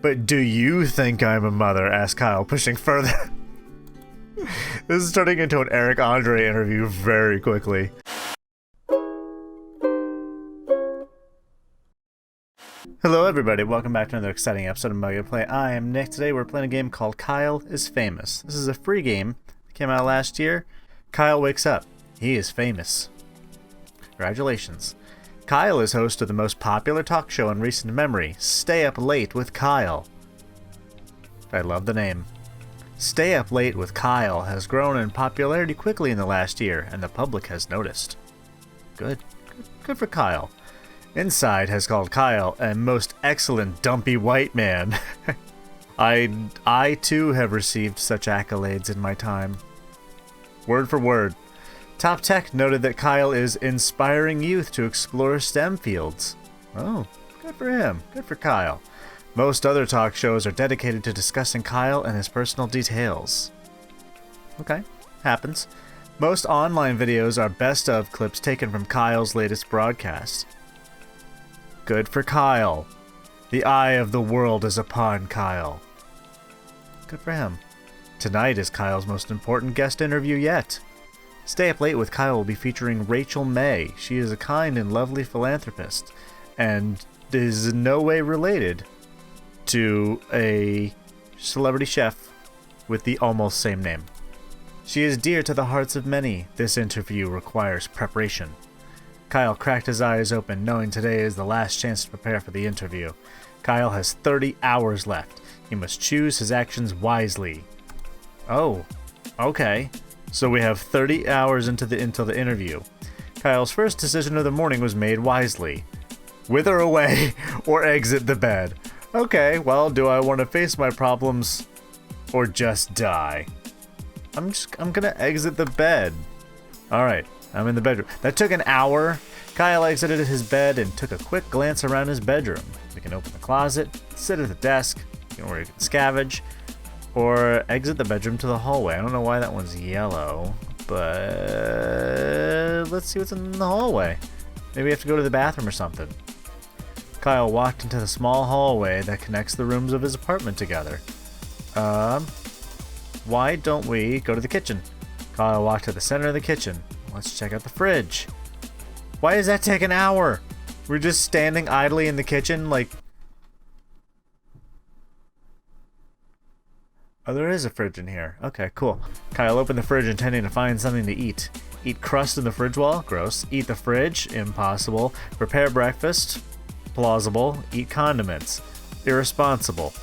But do you think I'm a mother? Asked Kyle, pushing further. This is turning into an Eric Andre interview very quickly. Hello everybody, welcome back to another exciting episode of MugAndPlay. I am Nick. Today we're playing a game called Kyle is Famous. This is a free game that came out last year. Kyle wakes up. He is famous. Congratulations. Kyle is host of the most popular talk show in recent memory, Stay Up Late with Kyle. I love the name. Stay Up Late with Kyle has grown in popularity quickly in the last year, and the public has noticed. Good for Kyle. Inside has called Kyle a most excellent dumpy white man. I too have received such accolades in my time. Word for word. Top Tech noted that Kyle is inspiring youth to explore STEM fields. Oh, good for him. Good for Kyle. Most other talk shows are dedicated to discussing Kyle and his personal details. Okay, happens. Most online videos are best of clips taken from Kyle's latest broadcast. Good for Kyle. The eye of the world is upon Kyle. Good for him. Tonight is Kyle's most important guest interview yet. Stay Up Late with Kyle will be featuring Rachel May. She is a kind and lovely philanthropist, and is in no way related to a celebrity chef with the almost same name. She is dear to the hearts of many. This interview requires preparation. Kyle cracked his eyes open, knowing today is the last chance to prepare for the interview. Kyle has 30 hours left. He must choose his actions wisely. Oh, okay. So we have 30 hours until the interview. Kyle's first decision of the morning was made wisely. Wither away or exit the bed. Okay, well, do I want to face my problems or just die? I'm gonna exit the bed. Alright. I'm in the bedroom. That took an hour. Kyle exited his bed and took a quick glance around his bedroom. We can open the closet, sit at the desk, or you can scavenge, or exit the bedroom to the hallway. I don't know why that one's yellow, but let's see what's in the hallway. Maybe we have to go to the bathroom or something. Kyle walked into the small hallway that connects the rooms of his apartment together. Why don't we go to the kitchen? Kyle walked to the center of the kitchen. Let's check out the fridge. Why does that take an hour? We're just standing idly in the kitchen like... Oh, there is a fridge in here. Okay, cool. Kyle opened the fridge intending to find something to eat. Eat crust in the fridge wall? Gross. Eat the fridge? Impossible. Prepare breakfast? Plausible. Eat condiments? Irresponsible.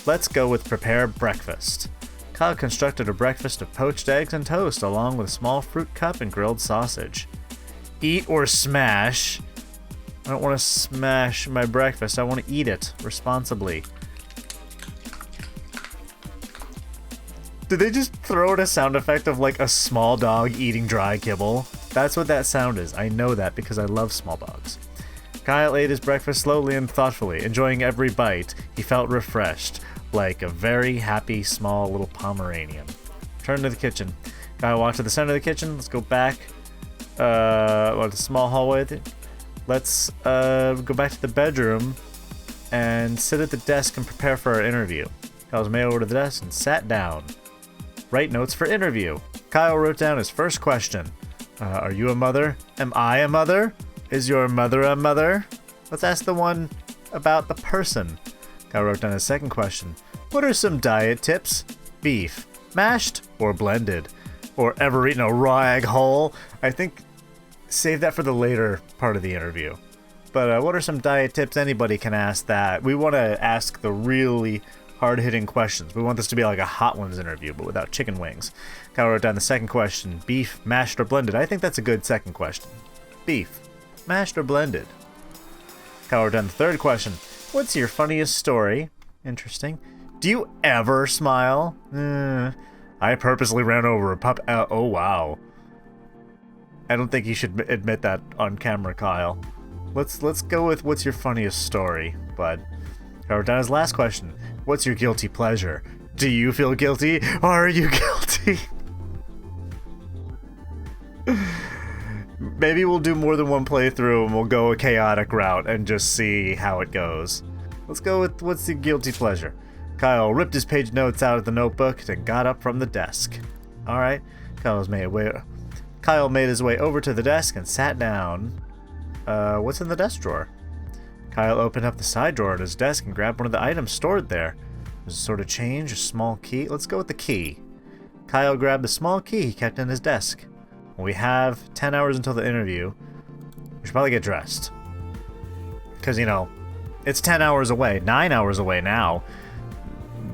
Let's go with prepare breakfast. Kyle constructed a breakfast of poached eggs and toast, along with a small fruit cup and grilled sausage. Eat or smash? I don't want to smash my breakfast. I want to eat it responsibly. Did they just throw in a sound effect of like a small dog eating dry kibble? That's what that sound is. I know that because I love small dogs. Kyle ate his breakfast slowly and thoughtfully, enjoying every bite. He felt refreshed, like a very happy small little Pomeranian. Turn to the kitchen. Kyle walked to the center of the kitchen. Let's go back. The small hallway. Let's go back to the bedroom and sit at the desk and prepare for our interview. Kyle's made over to the desk and sat down. Write notes for interview. Kyle wrote down his first question. Are you a mother? Am I a mother? Is your mother a mother? Let's ask the one about the person. Kyle wrote down his second question. What are some diet tips? Beef, mashed or blended? Or ever eaten a raw egg whole? I think save that for the later part of the interview. But what are some diet tips? Anybody can ask that. We want to ask the really hard-hitting questions. We want this to be like a Hot Ones interview, but without chicken wings. Kyle wrote down the second question. Beef, mashed or blended? I think that's a good second question. Beef, mashed or blended? Kyle wrote down the third question. What's your funniest story? Interesting. Do you ever smile? I purposely ran over a pup. Oh, wow. I don't think you should admit that on camera, Kyle. Let's go with what's your funniest story, bud. Kyle wrote down his last question. What's your guilty pleasure? Do you feel guilty? Are you guilty? Maybe we'll do more than one playthrough and we'll go a chaotic route and just see how it goes. Let's go with what's the guilty pleasure. Kyle ripped his page notes out of the notebook and got up from the desk. Alright, Kyle made his way over to the desk and sat down. What's in the desk drawer? Kyle opened up the side drawer at his desk and grabbed one of the items stored there. There's a sort of change, a small key. Let's go with the key. Kyle grabbed the small key he kept in his desk. We have 10 hours until the interview. We should probably get dressed. Because, you know, it's 10 hours away, 9 hours away now.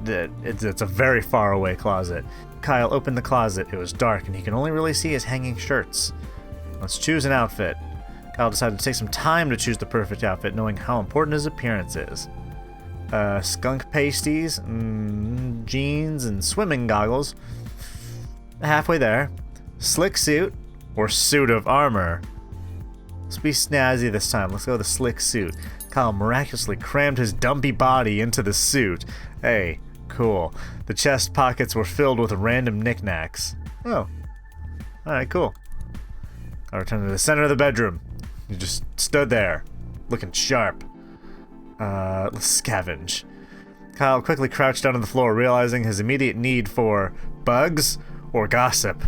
It's a very far away closet. Kyle opened the closet. It was dark and he could only really see his hanging shirts. Let's choose an outfit. Kyle decided to take some time to choose the perfect outfit, knowing how important his appearance is. Skunk pasties, jeans, and swimming goggles. Halfway there. Slick suit or suit of armor. Let's be snazzy this time. Let's go with the slick suit. Kyle miraculously crammed his dumpy body into the suit. Hey, cool. The chest pockets were filled with random knickknacks. Oh. Alright, cool. I returned to the center of the bedroom. He just stood there, looking sharp. Let's scavenge. Kyle quickly crouched down on the floor, realizing his immediate need for bugs or gossip.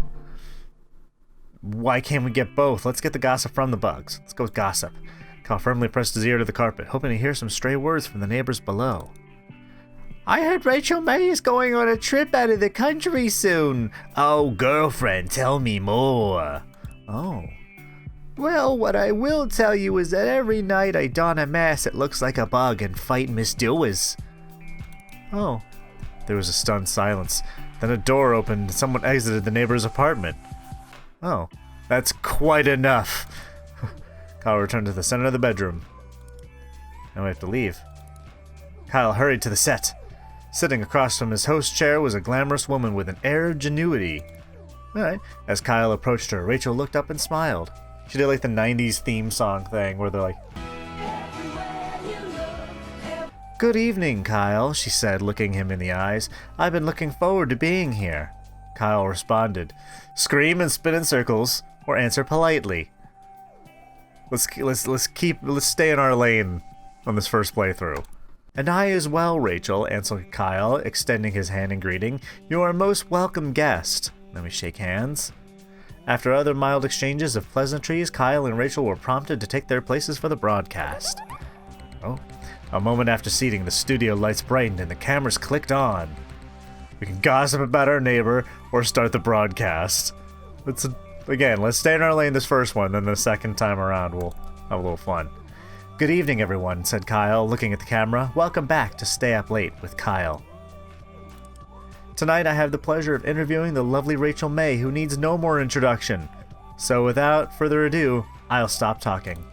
Why can't we get both? Let's get the gossip from the bugs. Let's go with gossip. Kyle firmly pressed his ear to the carpet, hoping to hear some stray words from the neighbors below. I heard Rachel May is going on a trip out of the country soon. Oh, girlfriend, tell me more. Oh. Well, what I will tell you is that every night I don a mask that looks like a bug and fight Miss Dewis. Oh. There was a stunned silence. Then a door opened and someone exited the neighbor's apartment. Oh. That's quite enough. Kyle returned to the center of the bedroom. Now we have to leave. Kyle hurried to the set. Sitting across from his host chair was a glamorous woman with an air of genuity. Alright. As Kyle approached her, Rachel looked up and smiled. She did like the 90s theme song thing where they're like, Good evening, Kyle, she said, looking him in the eyes. I've been looking forward to being here. Kyle responded, Scream and spin in circles, or answer politely. Let's stay in our lane on this first playthrough. And I as well, Rachel, answered Kyle, extending his hand in greeting. You are a most welcome guest. Then we shake hands. After other mild exchanges of pleasantries, Kyle and Rachel were prompted to take their places for the broadcast. Oh. A moment after seating, the studio lights brightened and the cameras clicked on. We can gossip about our neighbor or start the broadcast. Let's stay in our lane this first one, then the second time around we'll have a little fun. Good evening, everyone, said Kyle, looking at the camera. Welcome back to Stay Up Late with Kyle. Tonight I have the pleasure of interviewing the lovely Rachel May, who needs no more introduction. So without further ado, I'll stop talking.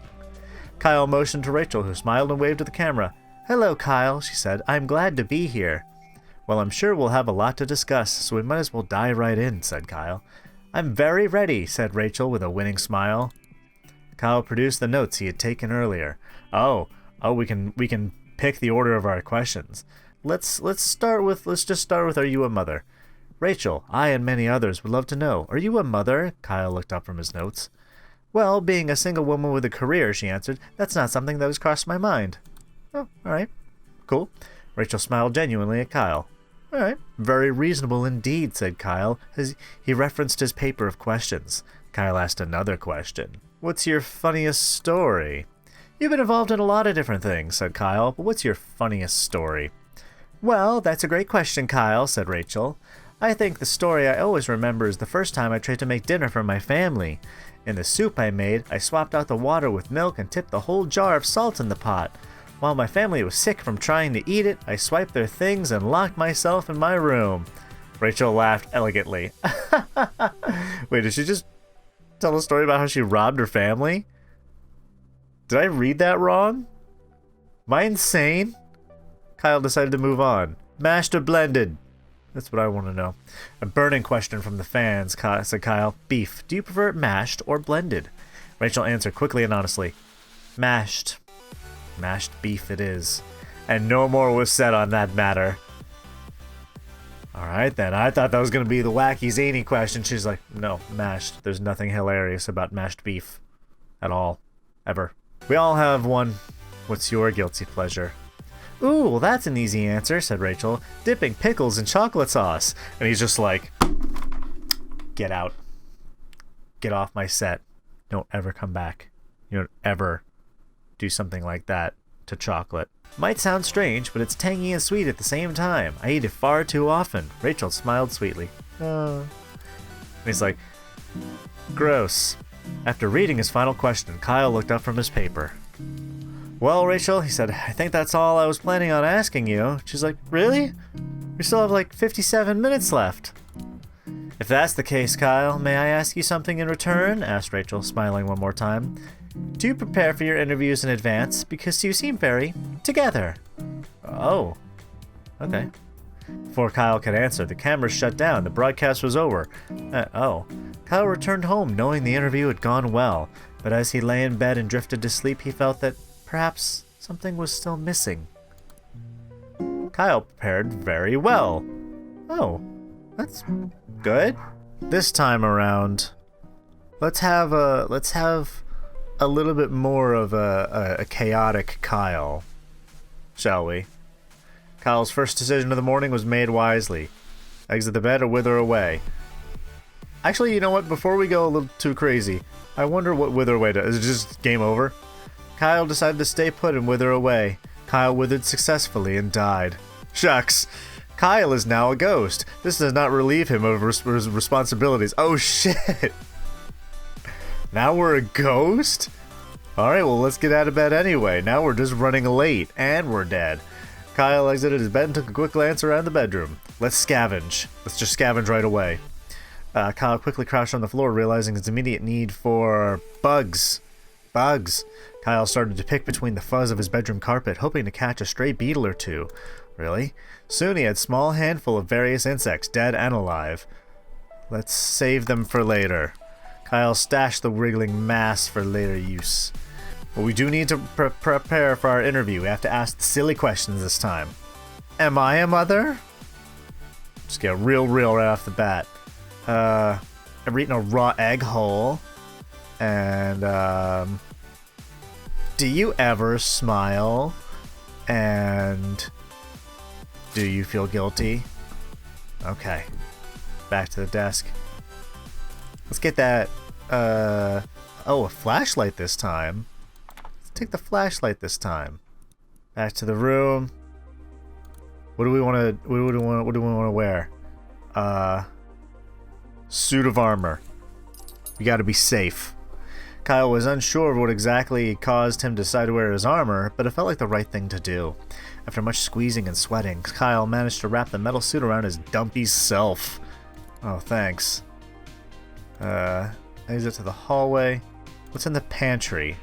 Kyle motioned to Rachel, who smiled and waved to the camera. Hello, Kyle, she said. I'm glad to be here. Well, I'm sure we'll have a lot to discuss, so we might as well dive right in, said Kyle. I'm very ready, said Rachel with a winning smile. Kyle produced the notes he had taken earlier. Oh, we can pick the order of our questions. Let's just start with are you a mother? Rachel, I and many others would love to know, are you a mother? Kyle looked up from his notes. Well, being a single woman with a career, she answered, that's not something that has crossed my mind. Oh, alright. Cool. Rachel smiled genuinely at Kyle. Alright. Very reasonable indeed, said Kyle, as he referenced his paper of questions. Kyle asked another question. What's your funniest story? You've been involved in a lot of different things, said Kyle, but what's your funniest story? Well, that's a great question, Kyle, said Rachel. I think the story I always remember is the first time I tried to make dinner for my family. In the soup I made, I swapped out the water with milk and tipped the whole jar of salt in the pot. While my family was sick from trying to eat it, I swiped their things and locked myself in my room. Rachel laughed elegantly. Wait, did she just tell a story about how she robbed her family? Did I read that wrong? Am I insane? Kyle decided to move on. Mashed or blended? That's what I want to know. A burning question from the fans, said Kyle. Beef. Do you prefer it mashed or blended? Rachel answered quickly and honestly. Mashed. Mashed beef it is. And no more was said on that matter. Alright then, I thought that was going to be the wacky zany question. She's like, no, mashed. There's nothing hilarious about mashed beef. At all. Ever. We all have one. What's your guilty pleasure? Ooh, well that's an easy answer, said Rachel. Dipping pickles in chocolate sauce. And he's just like, get out. Get off my set. Don't ever come back. You don't ever do something like that to chocolate. Might sound strange, but it's tangy and sweet at the same time. I eat it far too often. Rachel smiled sweetly. And he's like, gross. After reading his final question, Kyle looked up from his paper. Well, Rachel, he said, I think that's all I was planning on asking you. She's like, really? We still have like 57 minutes left. If that's the case, Kyle, may I ask you something in return? Asked Rachel, smiling one more time. Do you prepare for your interviews in advance? Because you seem very together. Oh. Okay. Before Kyle could answer, the cameras shut down. The broadcast was over. Kyle returned home knowing the interview had gone well, but as he lay in bed and drifted to sleep, he felt that perhaps something was still missing. Kyle prepared very well. Oh, that's good. This time around, let's have a little bit more of a chaotic Kyle, shall we? Kyle's first decision of the morning was made wisely. Exit the bed or wither away. Actually, you know what? Before we go a little too crazy, I wonder what wither away does. Is it just game over? Kyle decided to stay put and wither away. Kyle withered successfully and died. Shucks. Kyle is now a ghost. This does not relieve him of his responsibilities. Oh shit! Now we're a ghost? Alright, well let's get out of bed anyway. Now we're just running late, and we're dead. Kyle exited his bed and took a quick glance around the bedroom. Let's scavenge. Let's just scavenge right away. Kyle quickly crouched on the floor, realizing his immediate need for bugs. Bugs. Kyle started to pick between the fuzz of his bedroom carpet, hoping to catch a stray beetle or two. Really? Soon he had a small handful of various insects, dead and alive. Let's save them for later. Kyle stashed the wriggling mass for later use. But we do need to prepare for our interview. We have to ask the silly questions this time. Am I a mother? Just get real right off the bat. I've eaten a raw egg whole. And, do you ever smile? And do you feel guilty? Okay. Back to the desk. Let's get that, a flashlight this time. Let's take the flashlight this time. Back to the room. What do we want to wear? Suit of armor. We gotta be safe. Kyle was unsure of what exactly caused him to decide to wear his armor, but it felt like the right thing to do. After much squeezing and sweating, Kyle managed to wrap the metal suit around his dumpy self. Oh, thanks. Exit to the hallway. What's in the pantry?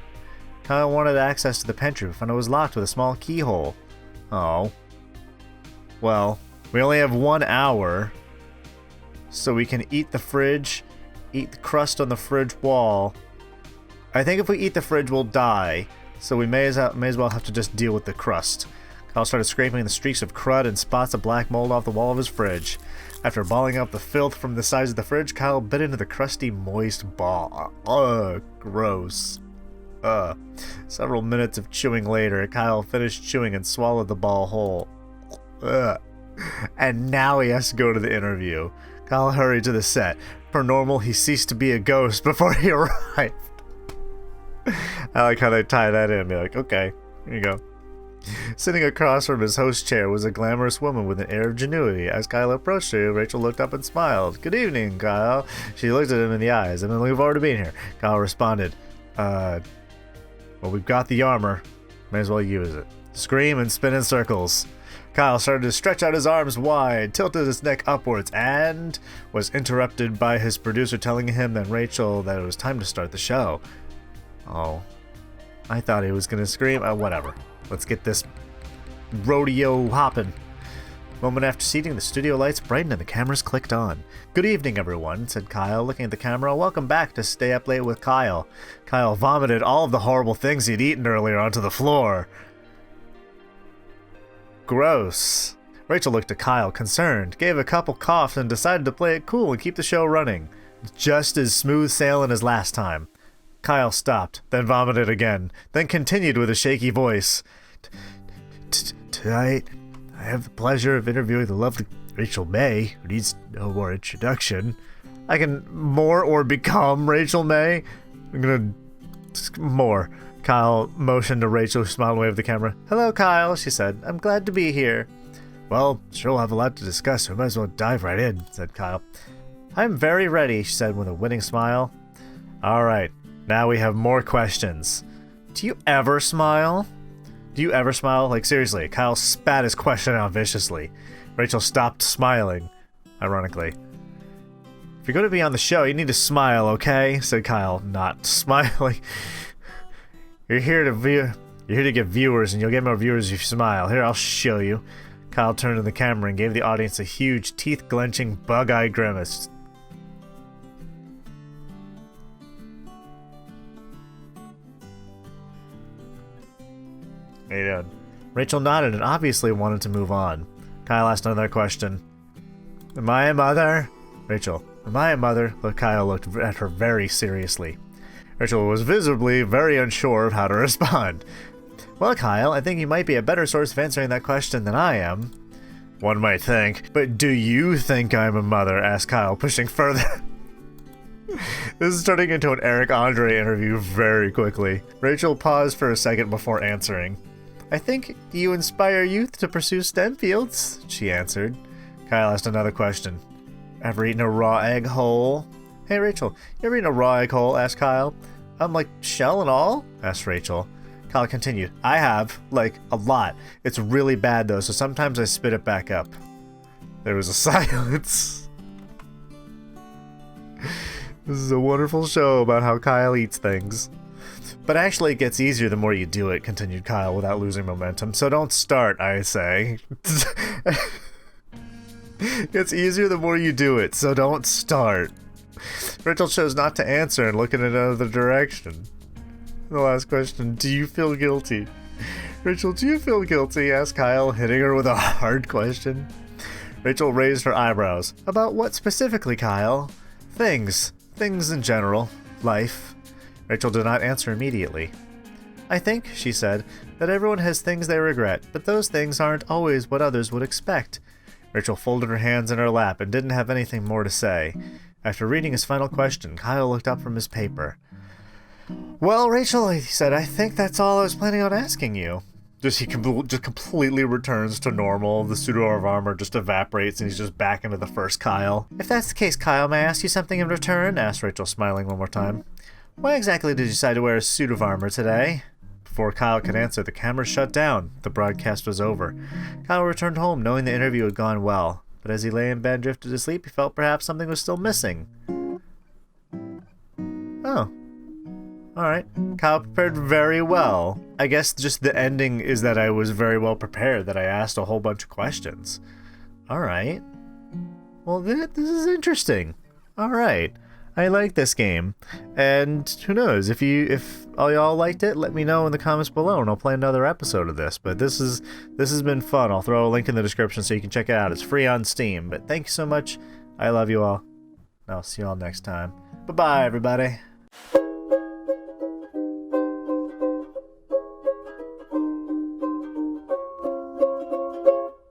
Kyle wanted access to the pantry, but found it was locked with a small keyhole. Oh. Well, we only have 1 hour, so we can eat the fridge, eat the crust on the fridge wall. I think if we eat the fridge, we'll die, so we may as well have to just deal with the crust. Kyle started scraping the streaks of crud and spots of black mold off the wall of his fridge. After balling up the filth from the sides of the fridge, Kyle bit into the crusty, moist ball. Ugh, gross. Several minutes of chewing later, Kyle finished chewing and swallowed the ball whole. Ugh. And now he has to go to the interview. Kyle hurried to the set. Per normal, he ceased to be a ghost before he arrived. I like how they tie that in. Be like, okay, here you go. Sitting across from his host chair was a glamorous woman with an air of ingenuity. As Kyle approached her, Rachel looked up and smiled. Good evening, Kyle. She looked at him in the eyes. I've been looking forward to being here. Kyle responded, well, we've got the armor. May as well use it. Scream and spin in circles. Kyle started to stretch out his arms wide, tilted his neck upwards, and was interrupted by his producer telling him and Rachel that it was time to start the show. Oh, I thought he was going to scream. Whatever. Let's get this rodeo hopping. A moment after seating, the studio lights brightened and the cameras clicked on. Good evening, everyone, said Kyle, looking at the camera. Welcome back to Stay Up Late with Kyle. Kyle vomited all of the horrible things he'd eaten earlier onto the floor. Gross. Rachel looked at Kyle, concerned, gave a couple coughs, and decided to play it cool and keep the show running. Just as smooth sailing as last time. Kyle stopped, then vomited again, then continued with a shaky voice. Tonight, I have the pleasure of interviewing the lovely Rachel May, who needs no more introduction. I can more or become Rachel May. I'm gonna... more. Kyle motioned to Rachel, who smiled away at the camera. Hello, Kyle, she said. I'm glad to be here. Well, sure we'll have a lot to discuss, so we might as well dive right in, said Kyle. I'm very ready, she said with a winning smile. Alright, now we have more questions. Do you ever smile? Do you ever smile? Like, seriously, Kyle spat his question out viciously. Rachel stopped smiling, ironically. If you're going to be on the show, you need to smile, okay? Said Kyle, not smiling. You're here to get viewers, and you'll get more viewers if you smile. Here, I'll show you. Kyle turned to the camera and gave the audience a huge, teeth-clenching, bug-eyed grimace. How you doing? Rachel nodded and obviously wanted to move on. Kyle asked another question. Am I a mother? Rachel, am I a mother? Kyle looked at her very seriously. Rachel was visibly very unsure of how to respond. Well, Kyle, I think you might be a better source of answering that question than I am. One might think. But do you think I'm a mother? Asked Kyle, pushing further. This is turning into an Eric Andre interview very quickly. Rachel paused for a second before answering. I think you inspire youth to pursue STEM fields, she answered. Kyle asked another question. Ever eaten a raw egg whole? Hey, Rachel, you ever eaten a raw egg whole? Asked Kyle. Like, shell and all? Asked Rachel. Kyle continued. I have, like, a lot. It's really bad, though, so sometimes I spit it back up. There was a silence. This is a wonderful show about how Kyle eats things. But actually, it gets easier the more you do it, continued Kyle without losing momentum. So don't start, I say. It's easier the more you do it, so don't start. Rachel chose not to answer and look in another direction. The last question, do you feel guilty? Rachel, do you feel guilty? Asked Kyle, hitting her with a hard question. Rachel raised her eyebrows. About what specifically, Kyle? Things. Things in general. Life. Rachel did not answer immediately. I think, she said, that everyone has things they regret, but those things aren't always what others would expect. Rachel folded her hands in her lap and didn't have anything more to say. After reading his final question, Kyle looked up from his paper. Well, Rachel, he said, I think that's all I was planning on asking you. He just completely returns to normal. The suit of armor just evaporates and he's just back into the first Kyle. If that's the case, Kyle, may I ask you something in return? Asked Rachel, smiling one more time. Why exactly did you decide to wear a suit of armor today? Before Kyle could answer, the camera shut down. The broadcast was over. Kyle returned home knowing the interview had gone well, but as he lay in bed and drifted to sleep, he felt perhaps something was still missing. Oh. Alright. Kyle prepared very well. I guess just the ending is that I was very well prepared, that I asked a whole bunch of questions. Alright. Well, this is interesting. Alright. I like this game, and who knows, if all y'all liked it, let me know in the comments below and I'll play another episode of this. But this has been fun. I'll throw a link in the description so you can check it out. It's free on Steam. But thank you so much. I love you all. I'll see you all next time. Bye-bye, everybody.